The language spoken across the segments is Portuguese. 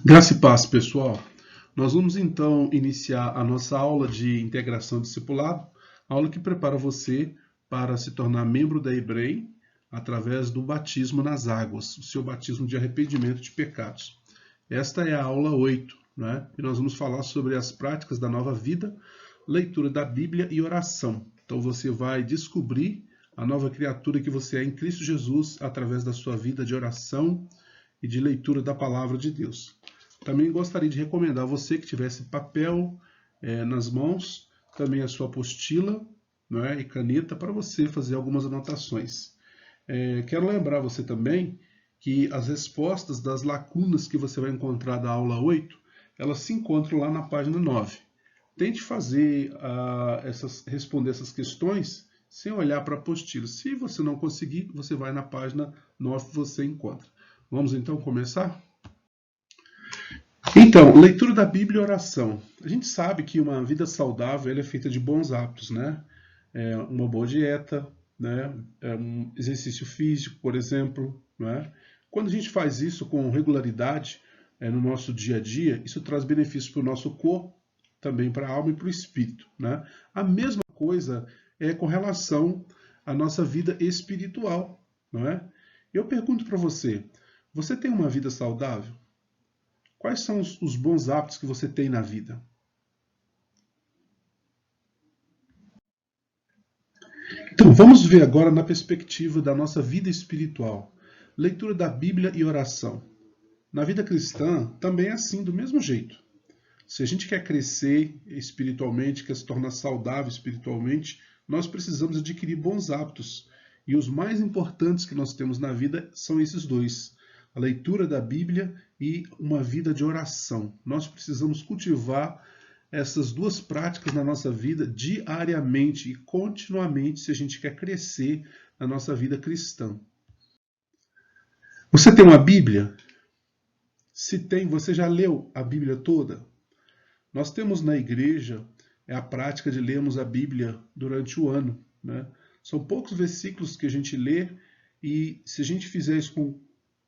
Graça e paz, pessoal. Nós vamos então iniciar a nossa aula de integração discipulado, aula que prepara você para se tornar membro da EBREM através do batismo nas águas, o seu batismo de arrependimento de pecados. Esta é a aula 8, né? E nós vamos falar sobre as práticas da nova vida, leitura da Bíblia e oração. Então você vai descobrir a nova criatura que você é em Cristo Jesus através da sua vida de oração e de leitura da palavra de Deus. Também gostaria de recomendar a você que tivesse papel nas mãos, também a sua apostila, né, e caneta para você fazer algumas anotações. Quero lembrar você também que as respostas das lacunas que você vai encontrar da aula 8, elas se encontram lá na página 9. Tente responder essas questões sem olhar para a apostila. Se você não conseguir, você vai na página 9 e você encontra. Vamos então começar? Então, leitura da Bíblia e oração. A gente sabe que uma vida saudável é feita de bons hábitos, né? Uma boa dieta, né? Um exercício físico, por exemplo, né? Quando a gente faz isso com regularidade no nosso dia a dia, isso traz benefícios para o nosso corpo, também para a alma e para o espírito, né? A mesma coisa é com relação à nossa vida espiritual, não é? Eu pergunto para você, você tem uma vida saudável? Quais são os bons hábitos que você tem na vida? Então, vamos ver agora na perspectiva da nossa vida espiritual. Leitura da Bíblia e oração. Na vida cristã, também é assim, do mesmo jeito. Se a gente quer crescer espiritualmente, quer se tornar saudável espiritualmente, nós precisamos adquirir bons hábitos. E os mais importantes que nós temos na vida são esses dois: a leitura da Bíblia e uma vida de oração. Nós precisamos cultivar essas duas práticas na nossa vida diariamente e continuamente se a gente quer crescer na nossa vida cristã. Você tem uma Bíblia? Se tem, você já leu a Bíblia toda? Nós temos na igreja a prática de lermos a Bíblia durante o ano, né? São poucos versículos que a gente lê e se a gente fizer isso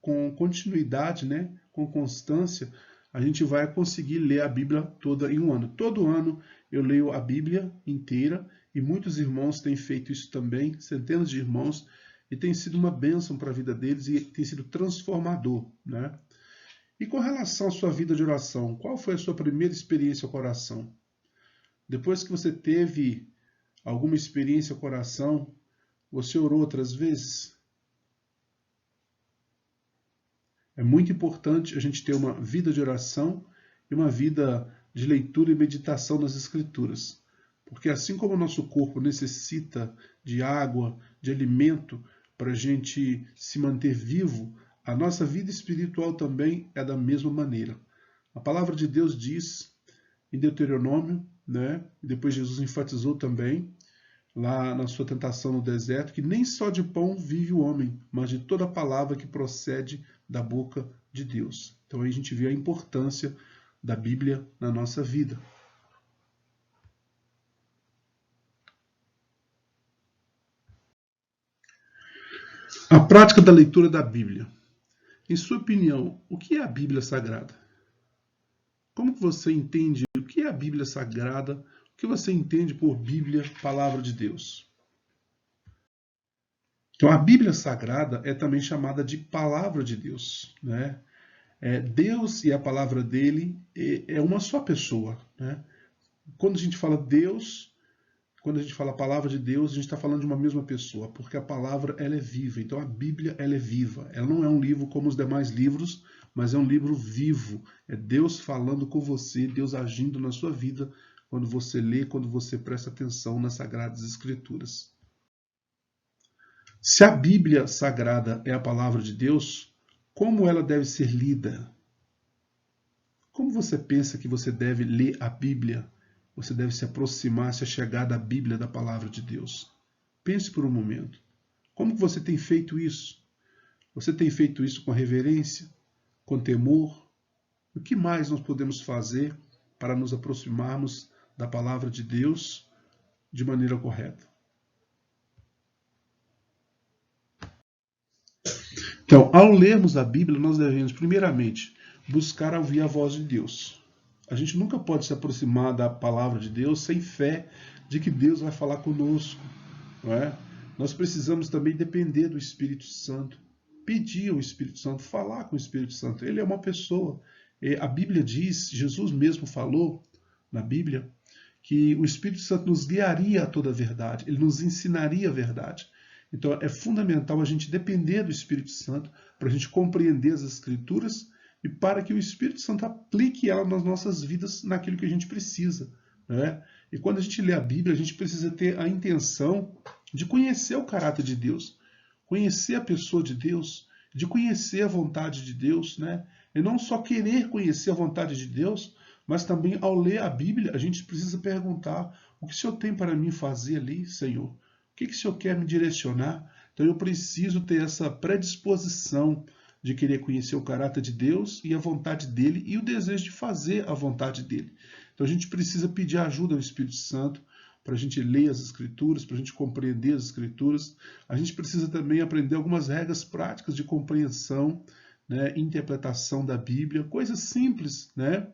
com continuidade, né? Com constância, a gente vai conseguir ler a Bíblia toda em um ano. Todo ano eu leio a Bíblia inteira e muitos irmãos têm feito isso também, centenas de irmãos, e tem sido uma bênção para a vida deles e tem sido transformador, né? E com relação à sua vida de oração, qual foi a sua primeira experiência com a oração? Depois que você teve alguma experiência com a oração, você orou outras vezes? É muito importante a gente ter uma vida de oração e uma vida de leitura e meditação nas Escrituras. Porque assim como o nosso corpo necessita de água, de alimento, para a gente se manter vivo, a nossa vida espiritual também é da mesma maneira. A palavra de Deus diz em Deuteronômio, né? E depois Jesus enfatizou também, lá na sua tentação no deserto, que nem só de pão vive o homem, mas de toda palavra que procede da boca de Deus. Então aí a gente vê a importância da Bíblia na nossa vida. A prática da leitura da Bíblia. Em sua opinião, o que é a Bíblia Sagrada? Como que você entende o que é a Bíblia Sagrada? O que você entende por Bíblia, Palavra de Deus? Então, a Bíblia Sagrada é também chamada de Palavra de Deus, né? Deus e a palavra dele é uma só pessoa, né? Quando a gente fala Deus, quando a gente fala a palavra de Deus, a gente está falando de uma mesma pessoa, porque a palavra ela é viva. Então a Bíblia ela é viva. Ela não é um livro como os demais livros, mas é um livro vivo. É Deus falando com você, Deus agindo na sua vida quando você lê, quando você presta atenção nas Sagradas Escrituras. Se a Bíblia Sagrada é a palavra de Deus, como ela deve ser lida? Como você pensa que você deve ler a Bíblia? Você deve se aproximar, se achegar da Bíblia, da palavra de Deus. Pense por um momento. Como você tem feito isso? Você tem feito isso com reverência? Com temor? O que mais nós podemos fazer para nos aproximarmos da palavra de Deus de maneira correta? Então, ao lermos a Bíblia, nós devemos, primeiramente, buscar ouvir a voz de Deus. A gente nunca pode se aproximar da palavra de Deus sem fé de que Deus vai falar conosco, não é? Nós precisamos também depender do Espírito Santo, pedir ao Espírito Santo, falar com o Espírito Santo. Ele é uma pessoa. A Bíblia diz, Jesus mesmo falou na Bíblia, que o Espírito Santo nos guiaria a toda a verdade, ele nos ensinaria a verdade. Então é fundamental a gente depender do Espírito Santo para a gente compreender as Escrituras e para que o Espírito Santo aplique ela nas nossas vidas, naquilo que a gente precisa, né? E quando a gente lê a Bíblia, a gente precisa ter a intenção de conhecer o caráter de Deus, conhecer a pessoa de Deus, de conhecer a vontade de Deus, né? E não só querer conhecer a vontade de Deus, mas também ao ler a Bíblia, a gente precisa perguntar: o que o Senhor tem para mim fazer ali, Senhor? O que o Senhor quer me direcionar? Então eu preciso ter essa predisposição de querer conhecer o caráter de Deus e a vontade dele e o desejo de fazer a vontade dele. Então a gente precisa pedir ajuda ao Espírito Santo para a gente ler as Escrituras, para a gente compreender as Escrituras. A gente precisa também aprender algumas regras práticas de compreensão, né, interpretação da Bíblia, coisas simples, né?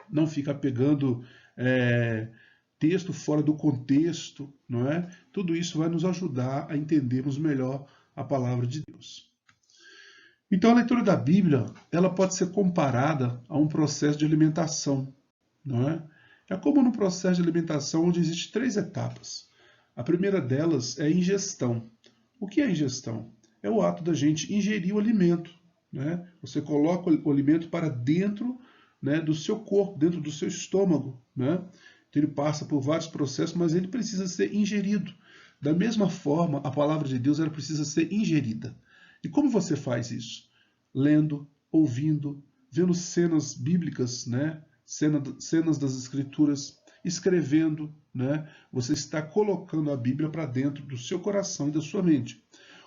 Não ficar pegando texto fora do contexto, não é? Tudo isso vai nos ajudar a entendermos melhor a palavra de Deus. Então a leitura da Bíblia, ela pode ser comparada a um processo de alimentação, não é? É como no processo de alimentação onde existem 3 etapas. A primeira delas é a ingestão. O que é a ingestão? É o ato da gente ingerir o alimento, né? Você coloca o alimento para dentro, né, do seu corpo, dentro do seu estômago, né? Então ele passa por vários processos, mas ele precisa ser ingerido. Da mesma forma, a palavra de Deus ela precisa ser ingerida. E como você faz isso? Lendo, ouvindo, vendo cenas bíblicas, né? Cenas das Escrituras, escrevendo, né? Você está colocando a Bíblia para dentro do seu coração e da sua mente.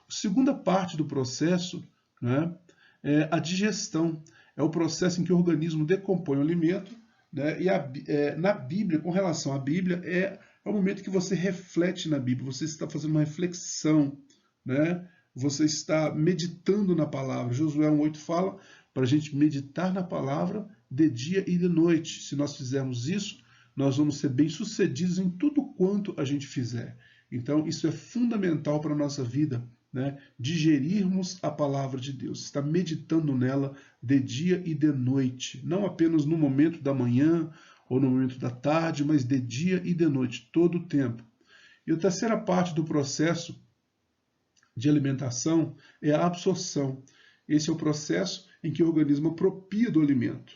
A segunda parte do processo, né, é a digestão. É o processo em que o organismo decompõe o alimento, né? E na Bíblia, com relação à Bíblia, é o momento que você reflete na Bíblia, você está fazendo uma reflexão, né? Você está meditando na palavra. Josué 1,8 fala para a gente meditar na palavra de dia e de noite. Se nós fizermos isso, nós vamos ser bem-sucedidos em tudo quanto a gente fizer. Então, isso é fundamental para a nossa vida, né? Digerirmos a palavra de Deus, estar meditando nela de dia e de noite, não apenas no momento da manhã ou no momento da tarde, mas de dia e de noite, todo o tempo. E a terceira parte do processo de alimentação é a absorção. Esse é o processo em que o organismo apropria do alimento.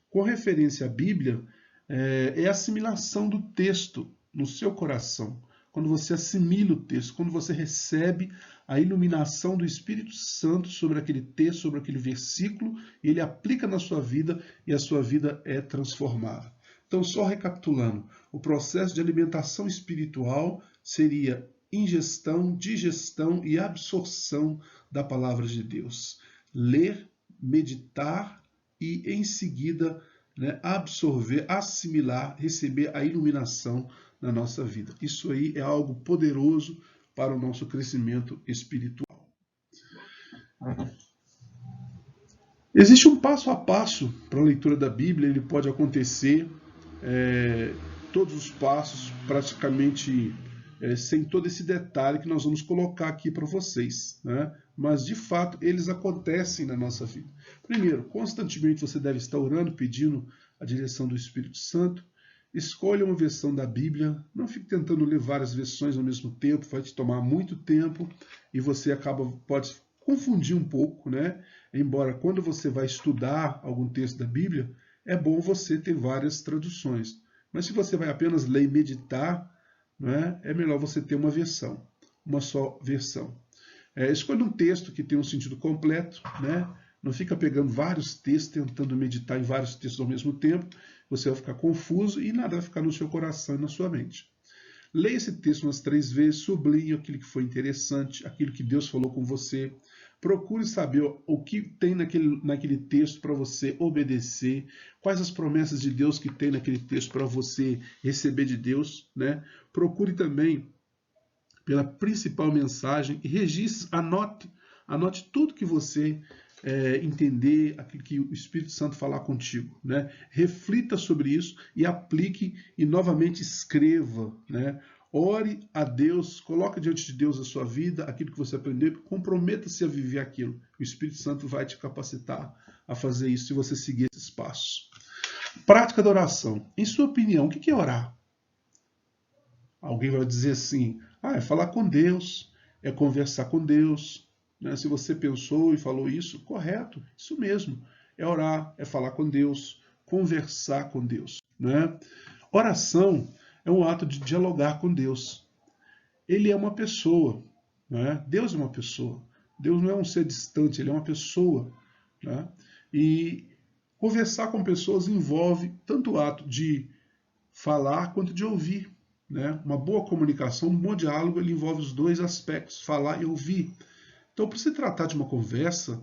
Com referência à Bíblia, é a assimilação do texto no seu coração. Quando você assimila o texto, quando você recebe a iluminação do Espírito Santo sobre aquele texto, sobre aquele versículo, e ele aplica na sua vida e a sua vida é transformada. Então, só recapitulando, o processo de alimentação espiritual seria ingestão, digestão e absorção da palavra de Deus. Ler, meditar e, em seguida, né, absorver, assimilar, receber a iluminação na nossa vida. Isso aí é algo poderoso para o nosso crescimento espiritual. Existe um passo a passo para a leitura da Bíblia, ele pode acontecer todos os passos praticamente sem todo esse detalhe que nós vamos colocar aqui para vocês, né? Mas de fato eles acontecem na nossa vida. Primeiro, constantemente você deve estar orando, pedindo a direção do Espírito Santo. Escolha uma versão da Bíblia, não fique tentando ler várias versões ao mesmo tempo, vai te tomar muito tempo e você pode confundir um pouco, né? Embora quando você vai estudar algum texto da Bíblia, é bom você ter várias traduções. Mas se você vai apenas ler e meditar, né, é melhor você ter uma versão, uma só versão. Escolha um texto que tenha um sentido completo, né? Não fica pegando vários textos, tentando meditar em vários textos ao mesmo tempo. Você vai ficar confuso e nada vai ficar no seu coração e na sua mente. Leia esse texto umas 3 vezes, sublinhe aquilo que foi interessante, aquilo que Deus falou com você. Procure saber o que tem naquele texto para você obedecer, quais as promessas de Deus que tem naquele texto para você receber de Deus, né? Procure também pela principal mensagem e registre, anote tudo que você entender aquilo que o Espírito Santo falar contigo, né? Reflita sobre isso e aplique e novamente escreva, né? Ore a Deus, coloque diante de Deus a sua vida, aquilo que você aprendeu, comprometa-se a viver aquilo. O Espírito Santo vai te capacitar a fazer isso se você seguir esses passos. Prática da oração. Em sua opinião, o que é orar? Alguém vai dizer assim, é falar com Deus, é conversar com Deus. Né? Se você pensou e falou isso, correto, isso mesmo. É orar, é falar com Deus, conversar com Deus. Né? Oração é um ato de dialogar com Deus. Ele é uma pessoa. Né? Deus é uma pessoa. Deus não é um ser distante, ele é uma pessoa. Né? E conversar com pessoas envolve tanto o ato de falar quanto de ouvir. Né? Uma boa comunicação, um bom diálogo, ele envolve os dois aspectos, falar e ouvir. Então, para se tratar de uma conversa,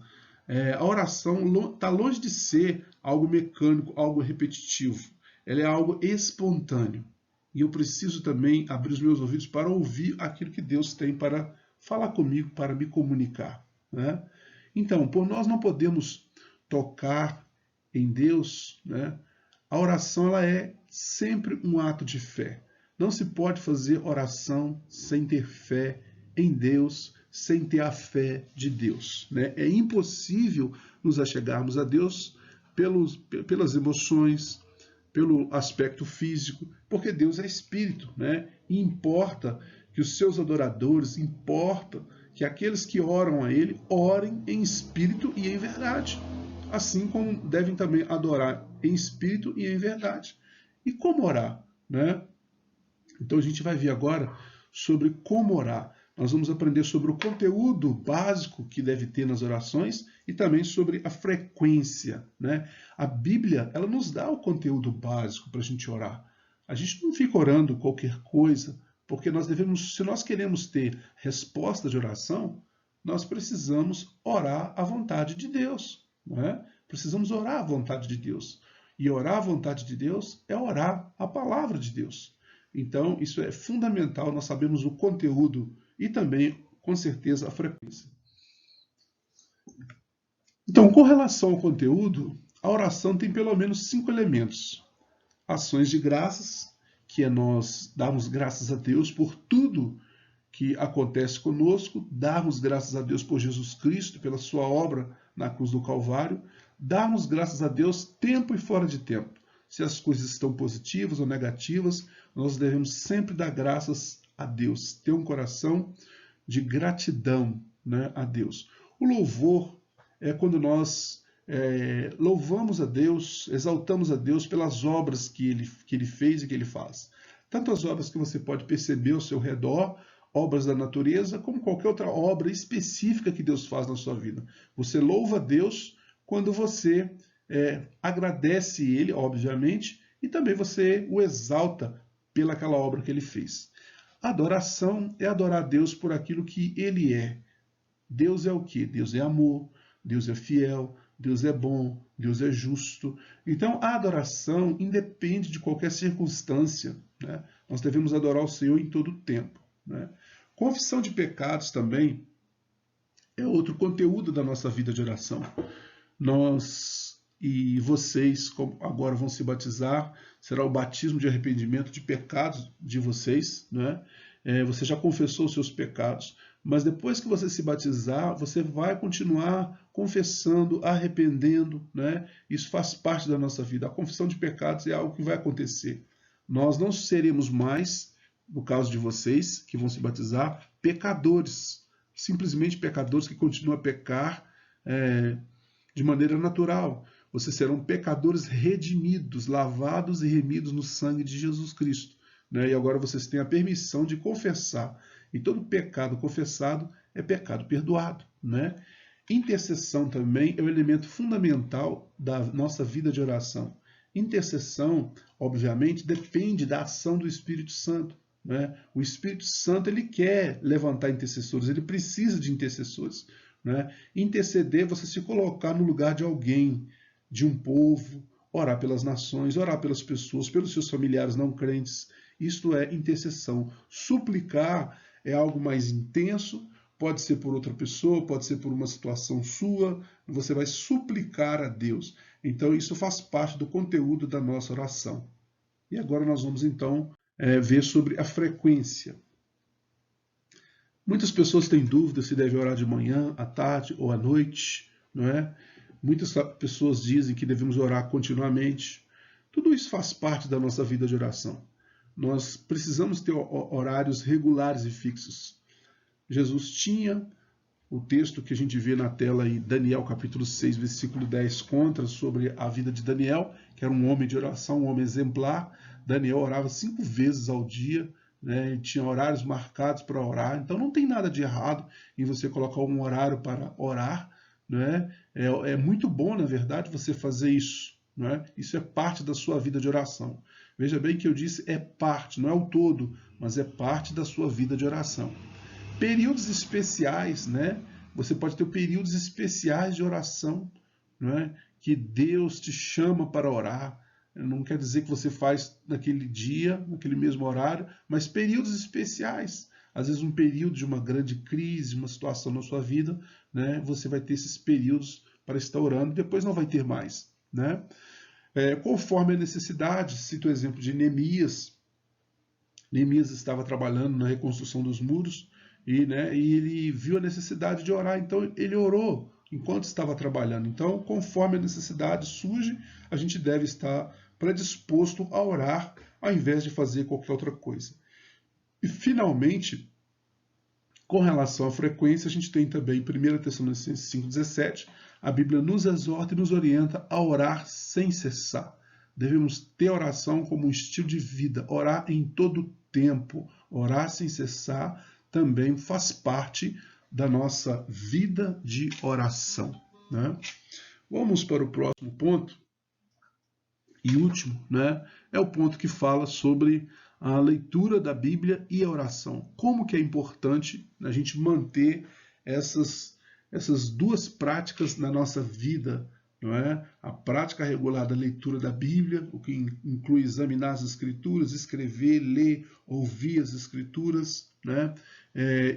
a oração está longe de ser algo mecânico, algo repetitivo. Ela é algo espontâneo. E eu preciso também abrir os meus ouvidos para ouvir aquilo que Deus tem para falar comigo, para me comunicar. Né? Então, por nós não podemos tocar em Deus, né? A oração ela é sempre um ato de fé. Não se pode fazer oração sem ter fé em Deus, sem ter a fé de Deus. Né? É impossível nos achegarmos a Deus pelas emoções, pelo aspecto físico, porque Deus é espírito. Né? E importa que os seus adoradores, importa que aqueles que oram a Ele, orem em espírito e em verdade. Assim como devem também adorar em espírito e em verdade. E como orar? Né? Então a gente vai ver agora sobre como orar. Nós vamos aprender sobre o conteúdo básico que deve ter nas orações e também sobre a frequência. Né? A Bíblia ela nos dá o conteúdo básico para a gente orar. A gente não fica orando qualquer coisa, porque nós devemos, se nós queremos ter resposta de oração, nós precisamos orar à vontade de Deus. Né? Precisamos orar à vontade de Deus. E orar à vontade de Deus é orar a palavra de Deus. Então, isso é fundamental, nós sabemos o conteúdo e também, com certeza, a frequência. Então, com relação ao conteúdo, a oração tem pelo menos 5 elementos. Ações de graças, que é nós darmos graças a Deus por tudo que acontece conosco, darmos graças a Deus por Jesus Cristo, pela sua obra na cruz do Calvário, darmos graças a Deus tempo e fora de tempo. Se as coisas estão positivas ou negativas, nós devemos sempre dar graças a Deus, ter um coração de gratidão, né, a Deus. O louvor é quando nós louvamos a Deus, exaltamos a Deus pelas obras que ele fez e que ele faz. Tanto as obras que você pode perceber ao seu redor, obras da natureza, como qualquer outra obra específica que Deus faz na sua vida. Você louva a Deus quando você agradece Ele, obviamente, e também você o exalta pelaquela obra que Ele fez. Adoração é adorar a Deus por aquilo que Ele é. Deus é o quê? Deus é amor, Deus é fiel, Deus é bom, Deus é justo. Então, a adoração independe de qualquer circunstância. Né? Nós devemos adorar o Senhor em todo o tempo. Né? Confissão de pecados também é outro conteúdo da nossa vida de oração. Nós e vocês agora vão se batizar, será o batismo de arrependimento de pecados de vocês, né? Você já confessou os seus pecados, mas depois que você se batizar, você vai continuar confessando, arrependendo, né? Isso faz parte da nossa vida. A confissão de pecados é algo que vai acontecer. Nós não seremos mais, no caso de vocês que vão se batizar, pecadores, simplesmente pecadores que continuam a pecar de maneira natural. Vocês serão pecadores redimidos, lavados e remidos no sangue de Jesus Cristo. Né? E agora vocês têm a permissão de confessar. E todo pecado confessado é pecado perdoado. Né? Intercessão também é um elemento fundamental da nossa vida de oração. Intercessão, obviamente, depende da ação do Espírito Santo. Né? O Espírito Santo ele quer levantar intercessores, ele precisa de intercessores. Né? Interceder, você se colocar no lugar de alguém, de um povo, orar pelas nações, orar pelas pessoas, pelos seus familiares não crentes. Isto é intercessão. Suplicar é algo mais intenso, pode ser por outra pessoa, pode ser por uma situação sua, você vai suplicar a Deus. Então isso faz parte do conteúdo da nossa oração. E agora nós vamos então ver sobre a frequência. Muitas pessoas têm dúvida se deve orar de manhã, à tarde ou à noite, não é? Muitas pessoas dizem que devemos orar continuamente. Tudo isso faz parte da nossa vida de oração. Nós precisamos ter horários regulares e fixos. Jesus tinha o texto que a gente vê na tela aí, Daniel capítulo 6, versículo 10, conta sobre a vida de Daniel, que era um homem de oração, um homem exemplar. Daniel orava 5 vezes ao dia, né? Ele tinha horários marcados para orar. Então não tem nada de errado em você colocar um horário para orar, né? É muito bom, na verdade, você fazer isso. Né? Isso é parte da sua vida de oração. Veja bem que eu disse é parte, não é o todo, mas é parte da sua vida de oração. Períodos especiais, né? Você pode ter períodos especiais de oração, né? Que Deus te chama para orar. Não quer dizer que você faz naquele dia, naquele mesmo horário, mas períodos especiais. Às vezes um período de uma grande crise, uma situação na sua vida, né? Você vai ter esses períodos para estar orando, depois não vai ter mais, né? Conforme a necessidade, cito o exemplo de Neemias. Neemias estava trabalhando na reconstrução dos muros e ele viu a necessidade de orar, então ele orou enquanto estava trabalhando. Então, conforme a necessidade surge, a gente deve estar predisposto a orar ao invés de fazer qualquer outra coisa. E, finalmente, com relação à frequência, a gente tem também 1 Tessalonicenses 5,17, a Bíblia nos exorta e nos orienta a orar sem cessar. Devemos ter oração como um estilo de vida, orar em todo tempo, orar sem cessar também faz parte da nossa vida de oração. Né? Vamos para o próximo ponto, e último, né? É o ponto que fala sobre a leitura da Bíblia e a oração. Como que é importante a gente manter essas duas práticas na nossa vida, não é? A prática regular da leitura da Bíblia, o que inclui examinar as Escrituras, escrever, ler, ouvir as Escrituras, né?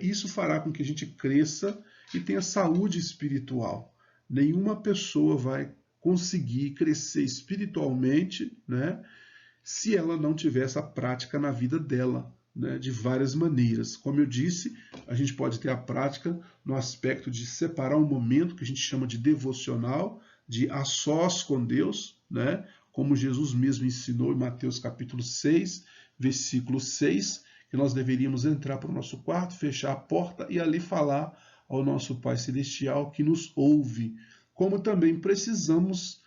Isso fará com que a gente cresça e tenha saúde espiritual. Nenhuma pessoa vai conseguir crescer espiritualmente, né, se ela não tiver essa prática na vida dela, né, de várias maneiras. Como eu disse, a gente pode ter a prática no aspecto de separar um momento que a gente chama de devocional, de a sós com Deus, né, como Jesus mesmo ensinou em Mateus capítulo 6, versículo 6, que nós deveríamos entrar para o nosso quarto, fechar a porta e ali falar ao nosso Pai Celestial que nos ouve. Como também precisamos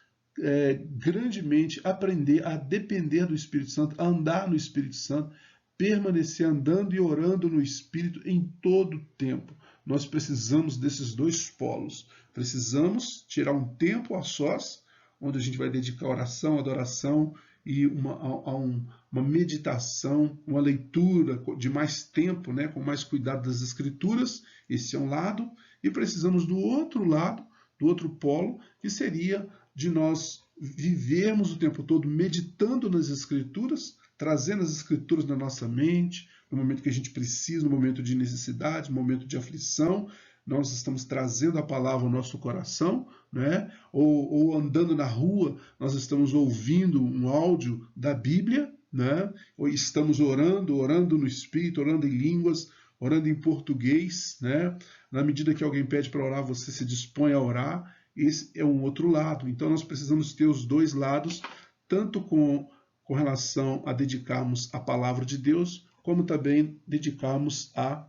grandemente aprender a depender do Espírito Santo, a andar no Espírito Santo, permanecer andando e orando no Espírito em todo o tempo. Nós precisamos desses dois polos. Precisamos tirar um tempo a sós, onde a gente vai dedicar oração, adoração e uma meditação, uma leitura de mais tempo, né, com mais cuidado das Escrituras. Esse é um lado. E precisamos do outro lado, do outro polo, que seria de nós vivermos o tempo todo meditando nas Escrituras, trazendo as Escrituras na nossa mente, no momento que a gente precisa, no momento de necessidade, no momento de aflição, nós estamos trazendo a palavra ao nosso coração, né? Ou andando na rua, nós estamos ouvindo um áudio da Bíblia, né? Ou estamos orando no Espírito, orando em línguas, orando em português, né? Na medida que alguém pede para orar, você se dispõe a orar. Esse é um outro lado. Então nós precisamos ter os dois lados, tanto com relação a dedicarmos a palavra de Deus, como também dedicarmos a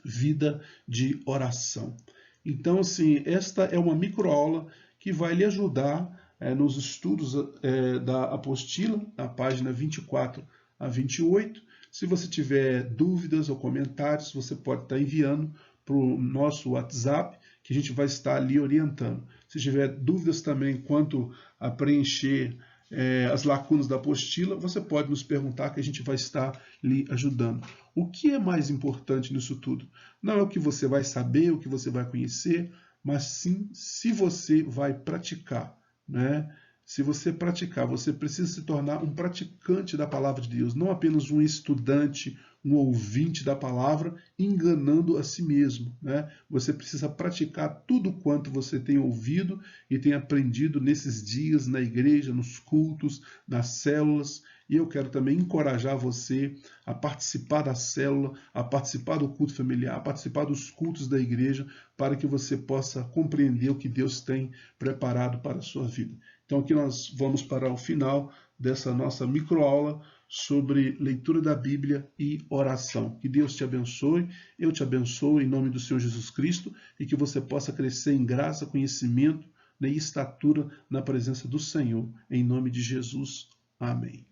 vida de oração. Então, assim, esta é uma microaula que vai lhe ajudar nos estudos da apostila, na página 24 a 28. Se você tiver dúvidas ou comentários, você pode estar enviando para o nosso WhatsApp, que a gente vai estar ali orientando. Se tiver dúvidas também quanto a preencher as lacunas da apostila, você pode nos perguntar que a gente vai estar lhe ajudando. O que é mais importante nisso tudo? Não é o que você vai saber, o que você vai conhecer, mas sim se você vai praticar, né? Se você praticar, você precisa se tornar um praticante da palavra de Deus, não apenas um estudante, um ouvinte da palavra, enganando a si mesmo, né? Você precisa praticar tudo quanto você tem ouvido e tem aprendido nesses dias na igreja, nos cultos, nas células. E eu quero também encorajar você a participar da célula, a participar do culto familiar, a participar dos cultos da igreja, para que você possa compreender o que Deus tem preparado para a sua vida. Então aqui nós vamos para o final dessa nossa microaula sobre leitura da Bíblia e oração. Que Deus te abençoe, eu te abençoo em nome do Senhor Jesus Cristo e que você possa crescer em graça, conhecimento, né, e estatura na presença do Senhor. Em nome de Jesus. Amém.